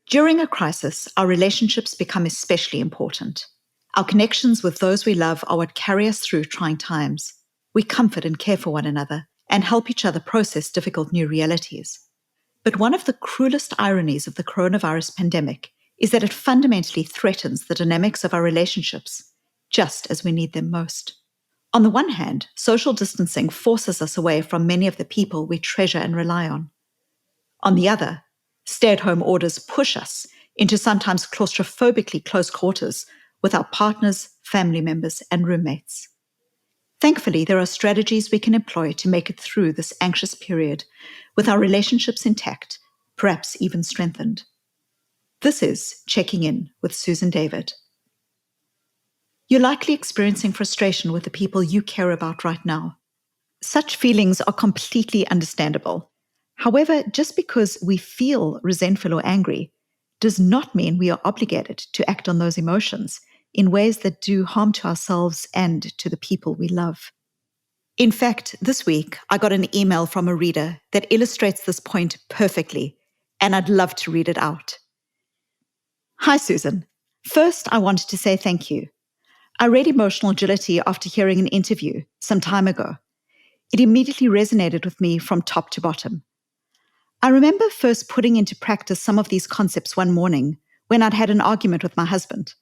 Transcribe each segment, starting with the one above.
During a crisis, our relationships become especially important. Our connections with those we love are what carry us through trying times. We comfort and care for one another and help each other process difficult new realities. But one of the cruelest ironies of the coronavirus pandemic is that it fundamentally threatens the dynamics of our relationships, just as we need them most. On the one hand, social distancing forces us away from many of the people we treasure and rely on. On the other, stay-at-home orders push us into sometimes claustrophobically close quarters with our partners, family members, and roommates. Thankfully, there are strategies we can employ to make it through this anxious period with our relationships intact, perhaps even strengthened. This is Checking In with Susan David. You're likely experiencing frustration with the people you care about right now. Such feelings are completely understandable. However, just because we feel resentful or angry does not mean we are obligated to act on those emotions in ways that do harm to ourselves and to the people we love. In fact, this week, I got an email from a reader that illustrates this point perfectly, and I'd love to read it out. Hi, Susan. First, I wanted to say thank you. I read Emotional Agility after hearing an interview some time ago. It immediately resonated with me from top to bottom. I remember first putting into practice some of these concepts one morning when I'd had an argument with my husband.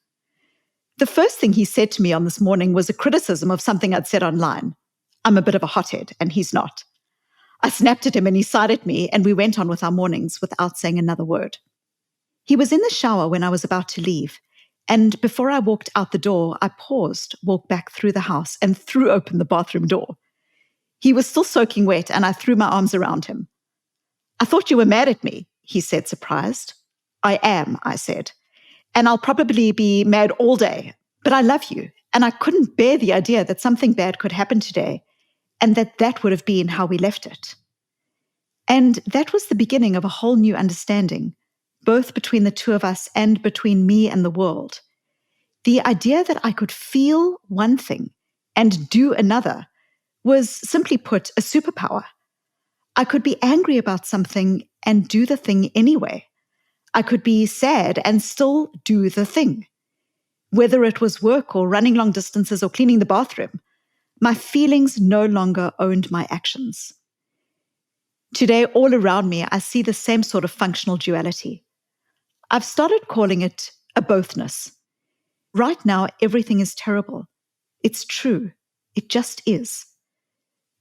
The first thing he said to me on this morning was a criticism of something I'd said online. I'm a bit of a hothead, and he's not. I snapped at him and he sided me, and we went on with our mornings without saying another word. He was in the shower when I was about to leave, and before I walked out the door, I paused, walked back through the house, and threw open the bathroom door. He was still soaking wet, and I threw my arms around him. I thought you were mad at me, he said, surprised. I am, I said, and I'll probably be mad all day, but I love you, and I couldn't bear the idea that something bad could happen today, and that would have been how we left it. And that was the beginning of a whole new understanding, both between the two of us and between me and the world. The idea that I could feel one thing and do another was, simply put, a superpower. I could be angry about something and do the thing anyway. I could be sad and still do the thing. Whether it was work or running long distances or cleaning the bathroom, my feelings no longer owned my actions. Today, all around me, I see the same sort of functional duality. I've started calling it a bothness. Right now, everything is terrible. It's true. It just is.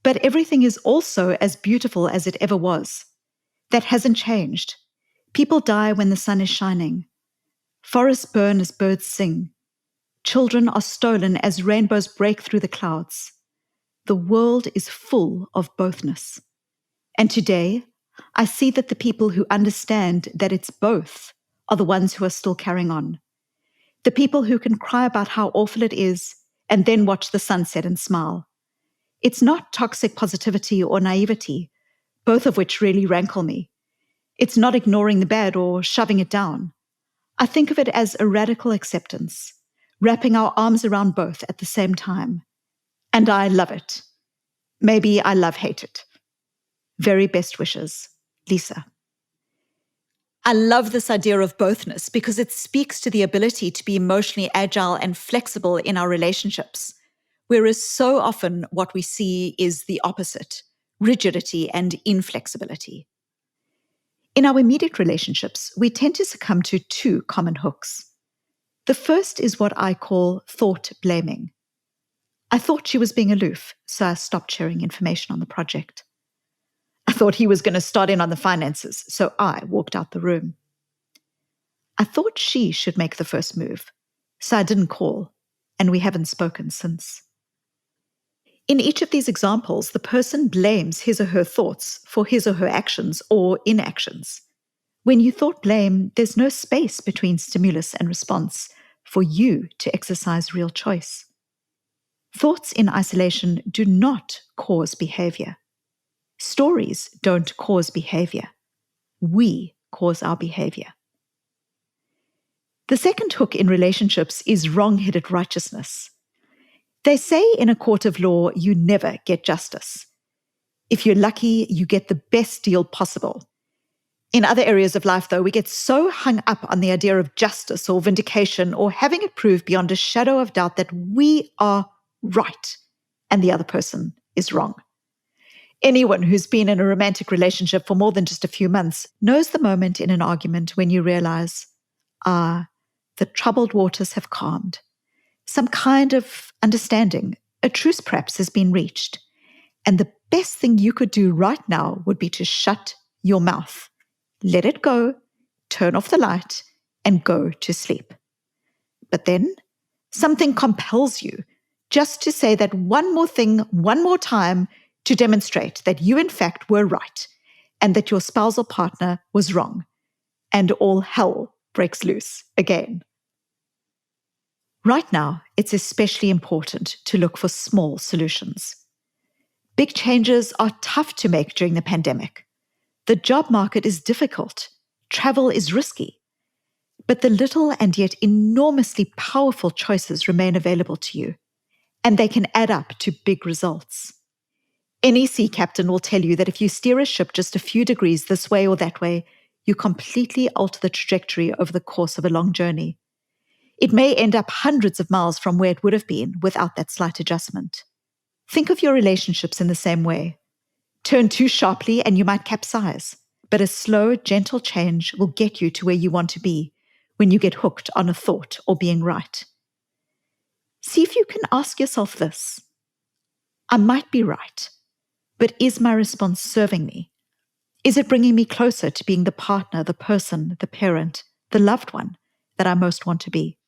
But everything is also as beautiful as it ever was. That hasn't changed. People die when the sun is shining. Forests burn as birds sing. Children are stolen as rainbows break through the clouds. The world is full of bothness. And today, I see that the people who understand that it's both are the ones who are still carrying on. The people who can cry about how awful it is and then watch the sunset and smile. It's not toxic positivity or naivety, both of which really rankle me. It's not ignoring the bad or shoving it down. I think of it as a radical acceptance, wrapping our arms around both at the same time. And I love it. Maybe I hate it. Very best wishes, Lisa. I love this idea of bothness because it speaks to the ability to be emotionally agile and flexible in our relationships. Whereas so often what we see is the opposite, rigidity and inflexibility. In our immediate relationships, we tend to succumb to two common hooks. The first is what I call thought blaming. I thought she was being aloof, so I stopped sharing information on the project. I thought he was going to start in on the finances, so I walked out the room. I thought she should make the first move, so I didn't call, and we haven't spoken since. In each of these examples, the person blames his or her thoughts for his or her actions or inactions. When you thought blame, there's no space between stimulus and response for you to exercise real choice. Thoughts in isolation do not cause behavior. Stories don't cause behavior. We cause our behavior. The second hook in relationships is wrong-headed righteousness. They say in a court of law, you never get justice. If you're lucky, you get the best deal possible. In other areas of life, though, we get so hung up on the idea of justice or vindication or having it proved beyond a shadow of doubt that we are right and the other person is wrong. Anyone who's been in a romantic relationship for more than just a few months knows the moment in an argument when you realize, the troubled waters have calmed. Some kind of understanding, a truce perhaps, has been reached. And the best thing you could do right now would be to shut your mouth. Let it go, turn off the light, and go to sleep. But then something compels you just to say that one more thing, one more time, to demonstrate that you in fact were right and that your spousal partner was wrong. And all hell breaks loose again. Right now, it's especially important to look for small solutions. Big changes are tough to make during the pandemic. The job market is difficult. Travel is risky. But the little and yet enormously powerful choices remain available to you, and they can add up to big results. Any sea captain will tell you that if you steer a ship just a few degrees this way or that way, you completely alter the trajectory over the course of a long journey. It may end up hundreds of miles from where it would have been without that slight adjustment. Think of your relationships in the same way. Turn too sharply and you might capsize, but a slow, gentle change will get you to where you want to be when you get hooked on a thought or being right. See if you can ask yourself this. I might be right, but is my response serving me? Is it bringing me closer to being the partner, the person, the parent, the loved one that I most want to be?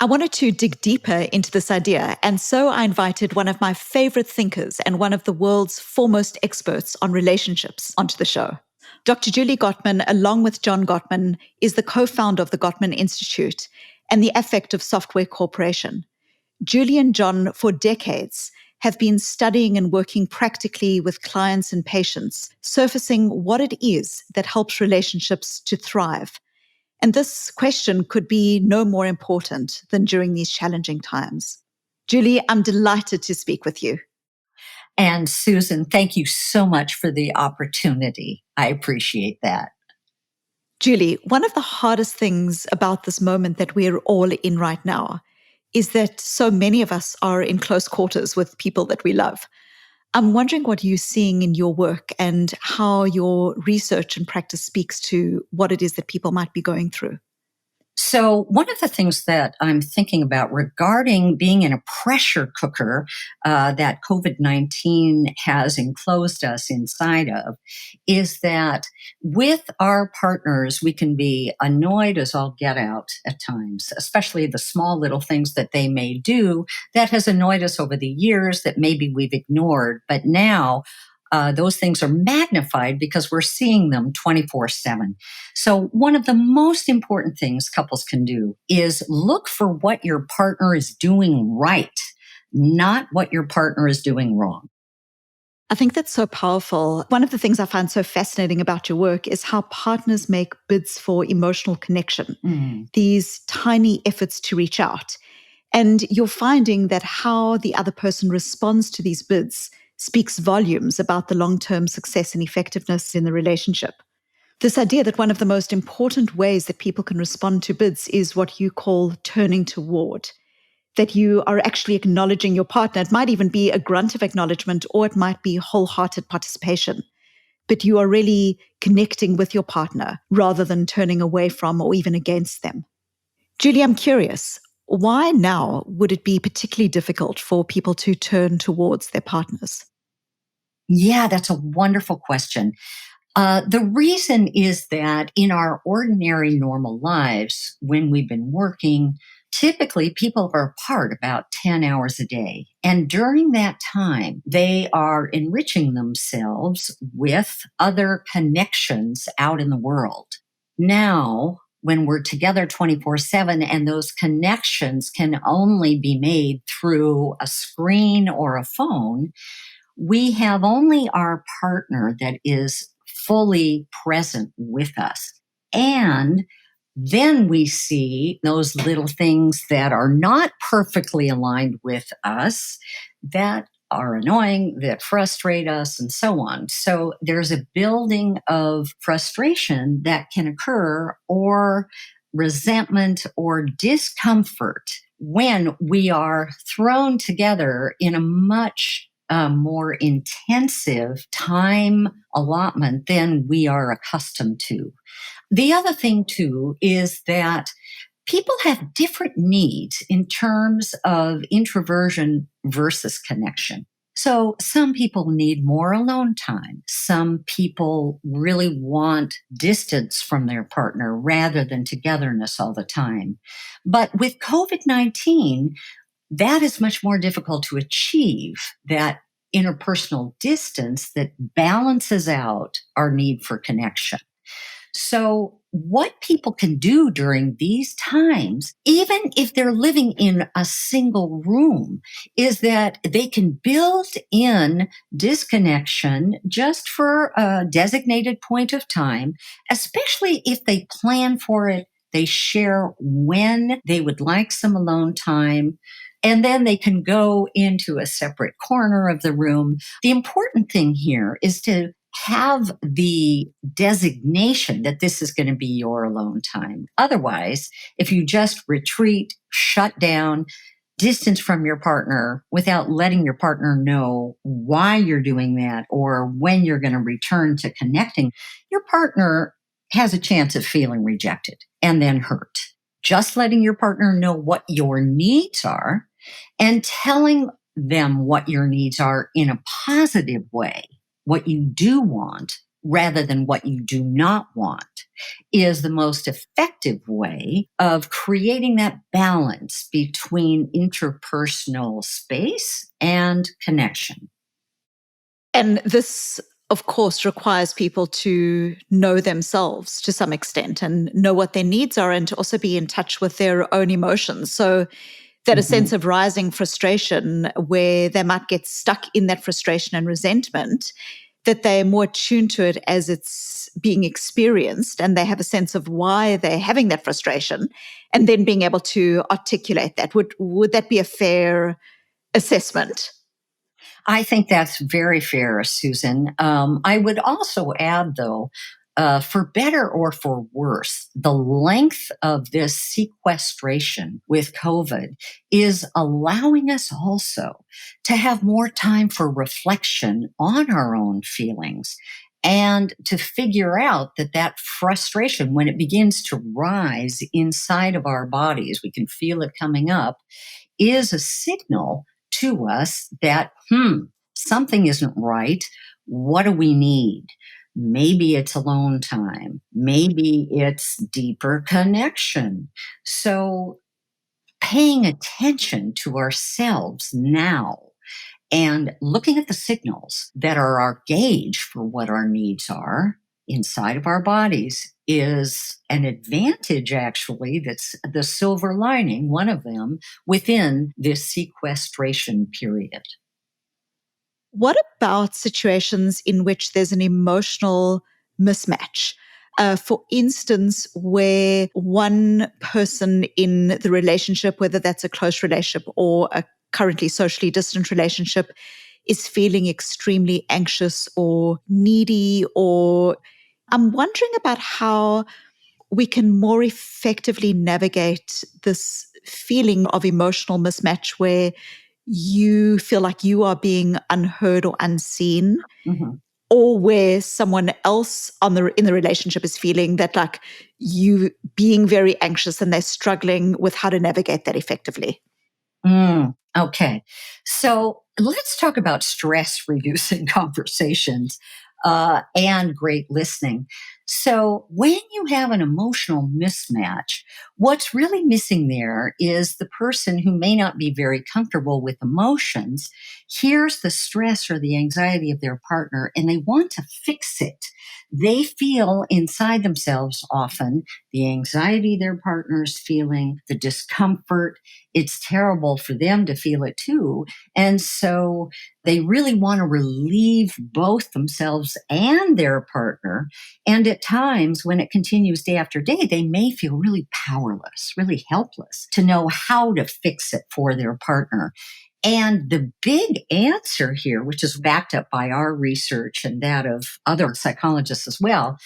I wanted to dig deeper into this idea, and so I invited one of my favorite thinkers and one of the world's foremost experts on relationships onto the show. Dr. Julie Gottman, along with John Gottman, is the co-founder of the Gottman Institute and the Affective Software Corporation. Julie and John, for decades, have been studying and working practically with clients and patients, surfacing what it is that helps relationships to thrive. And this question could be no more important than during these challenging times. Julie, I'm delighted to speak with you. And Susan, thank you so much for the opportunity. I appreciate that. Julie, one of the hardest things about this moment that we're all in right now is that so many of us are in close quarters with people that we love. I'm wondering what you're seeing in your work and how your research and practice speaks to what it is that people might be going through. So one of the things that I'm thinking about regarding being in a pressure cooker that COVID-19 has enclosed us inside of is that with our partners, we can be annoyed as all get out at times, especially the small little things that they may do that has annoyed us over the years that maybe we've ignored. But now those things are magnified because we're seeing them 24/7. So one of the most important things couples can do is look for what your partner is doing right, not what your partner is doing wrong. I think that's so powerful. One of the things I find so fascinating about your work is how partners make bids for emotional connection, these tiny efforts to reach out. And you're finding that how the other person responds to these bids speaks volumes about the long-term success and effectiveness in the relationship. This idea that one of the most important ways that people can respond to bids is what you call turning toward, that you are actually acknowledging your partner. It might even be a grunt of acknowledgement, or it might be wholehearted participation, but you are really connecting with your partner rather than turning away from or even against them. Julie, I'm curious, why now would it be particularly difficult for people to turn towards their partners? Yeah, that's a wonderful question. The reason is that in our ordinary normal lives, when we've been working, typically people are apart about 10 hours a day. And during that time, they are enriching themselves with other connections out in the world. Now, when we're together 24/7 and those connections can only be made through a screen or a phone, we have only our partner that is fully present with us. And then we see those little things that are not perfectly aligned with us that are annoying, that frustrate us, and so on. So there's a building of frustration that can occur, or resentment or discomfort, when we are thrown together in a much more intensive time allotment than we are accustomed to. The other thing, too, is that people have different needs in terms of introversion versus connection. So some people need more alone time. Some people really want distance from their partner rather than togetherness all the time. But with COVID-19, that is much more difficult to achieve, that interpersonal distance that balances out our need for connection. So, what people can do during these times, even if they're living in a single room, is that they can build in disconnection just for a designated point of time, especially if they plan for it. They share when they would like some alone time, and then they can go into a separate corner of the room. The important thing here is to have the designation that this is going to be your alone time. Otherwise, if you just retreat, shut down, distance from your partner without letting your partner know why you're doing that or when you're going to return to connecting, your partner has a chance of feeling rejected and then hurt. Just letting your partner know what your needs are and telling them what your needs are in a positive way, what you do want rather than what you do not want, is the most effective way of creating that balance between interpersonal space and connection. And this, of course, requires people to know themselves to some extent and know what their needs are, and to also be in touch with their own emotions. So that a sense Mhm. of rising frustration where they might get stuck in that frustration and resentment, that they're more attuned to it as it's being experienced, and they have a sense of why they're having that frustration, and then being able to articulate that. Would that be a fair assessment? I think that's very fair, Susan. I would also add, though, for better or for worse, the length of this sequestration with COVID is allowing us also to have more time for reflection on our own feelings and to figure out that that frustration, when it begins to rise inside of our bodies, we can feel it coming up, is a signal to us that, something isn't right. What do we need? Maybe it's alone time. Maybe it's deeper connection. So, paying attention to ourselves now and looking at the signals that are our gauge for what our needs are inside of our bodies is an advantage, actually. That's the silver lining, one of them, within this sequestration period. What about situations in which there's an emotional mismatch? For instance, where one person in the relationship, whether that's a close relationship or a currently socially distant relationship, is feeling extremely anxious or needy, or I'm wondering about how we can more effectively navigate this feeling of emotional mismatch where you feel like you are being unheard or unseen, Mhm. or where someone else in the relationship is feeling that, like, you being very anxious and they're struggling with how to navigate that effectively. Okay. So let's talk about stress reducing conversations and great listening. So, when you have an emotional mismatch, what's really missing there is the person who may not be very comfortable with emotions hears the stress or the anxiety of their partner and they want to fix it. They feel inside themselves often the anxiety their partner's feeling, the discomfort. It's terrible for them to feel it too. And so they really want to relieve both themselves and their partner. And at times, when it continues day after day, they may feel really powerless, really helpless to know how to fix it for their partner. And the big answer here, which is backed up by our research and that of other psychologists as well,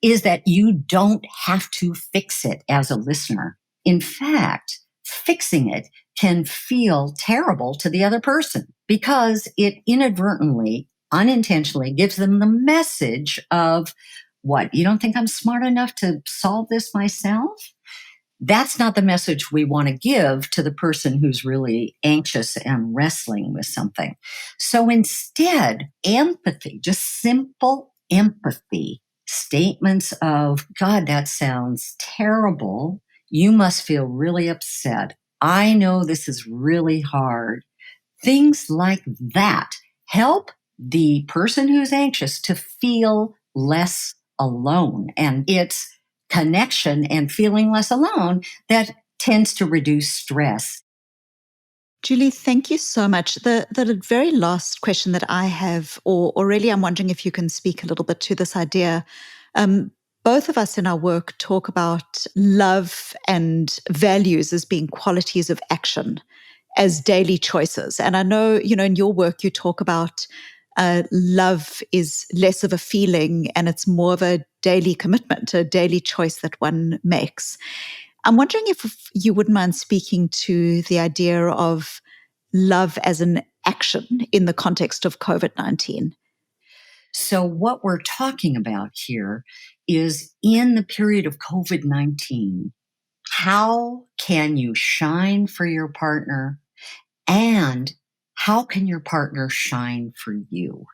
is that you don't have to fix it as a listener. In fact, fixing it can feel terrible to the other person because it inadvertently, unintentionally gives them the message of, what, you don't think I'm smart enough to solve this myself? That's not the message we want to give to the person who's really anxious and wrestling with something. So instead, empathy, just simple empathy, statements of, God, that sounds terrible. You must feel really upset. I know this is really hard. Things like that help the person who's anxious to feel less alone. And it's connection and feeling less alone that tends to reduce stress. Julie, thank you so much. The very last question that I have, or really I'm wondering if you can speak a little bit to this idea. Um, Both of us in our work talk about love and values as being qualities of action, as daily choices. And I know, in your work, you talk about love is less of a feeling and it's more of a daily commitment, a daily choice that one makes. I'm wondering if you wouldn't mind speaking to the idea of love as an action in the context of COVID-19. So, what we're talking about here is in the period of COVID 19, how can you shine for your partner and how can your partner shine for you?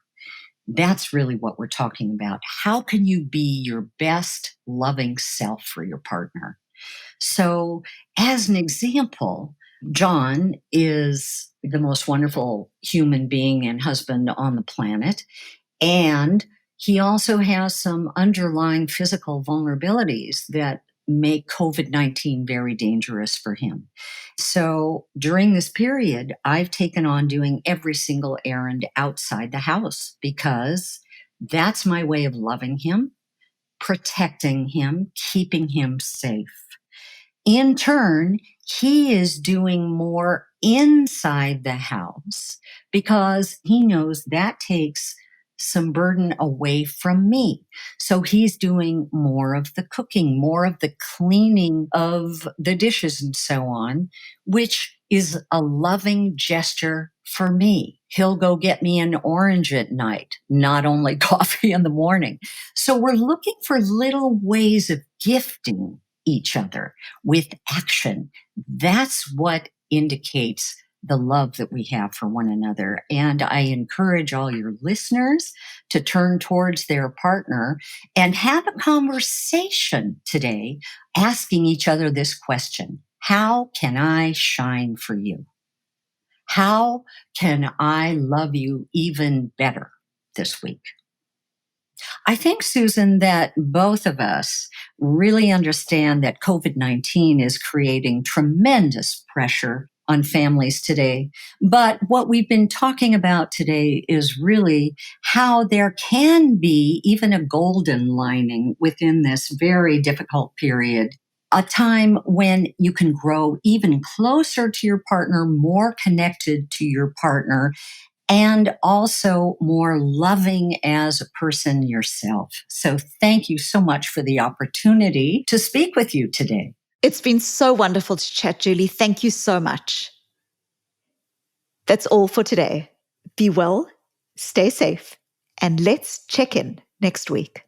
That's really what we're talking about. How can you be your best loving self for your partner? So, as an example, John is the most wonderful human being and husband on the planet. And he also has some underlying physical vulnerabilities that make COVID 19 very dangerous for him. So during this period, I've taken on doing every single errand outside the house because that's my way of loving him, protecting him, keeping him safe. In turn, he is doing more inside the house because he knows that takes some burden away from me. So he's doing more of the cooking, more of the cleaning of the dishes and so on, which is a loving gesture for me. He'll go get me an orange at night, not only coffee in the morning. So we're looking for little ways of gifting each other with action. That's what indicates the love that we have for one another. And I encourage all your listeners to turn towards their partner and have a conversation today asking each other this question: how can I shine for you? How can I love you even better this week? I think, Susan, that both of us really understand that COVID 19 is creating tremendous pressure on families today. But what we've been talking about today is really how there can be even a golden lining within this very difficult period. A time when you can grow even closer to your partner, more connected to your partner, and also more loving as a person yourself. So thank you so much for the opportunity to speak with you today. It's been so wonderful to chat, Julie. Thank you so much. That's all for today. Be well, stay safe, and let's check in next week.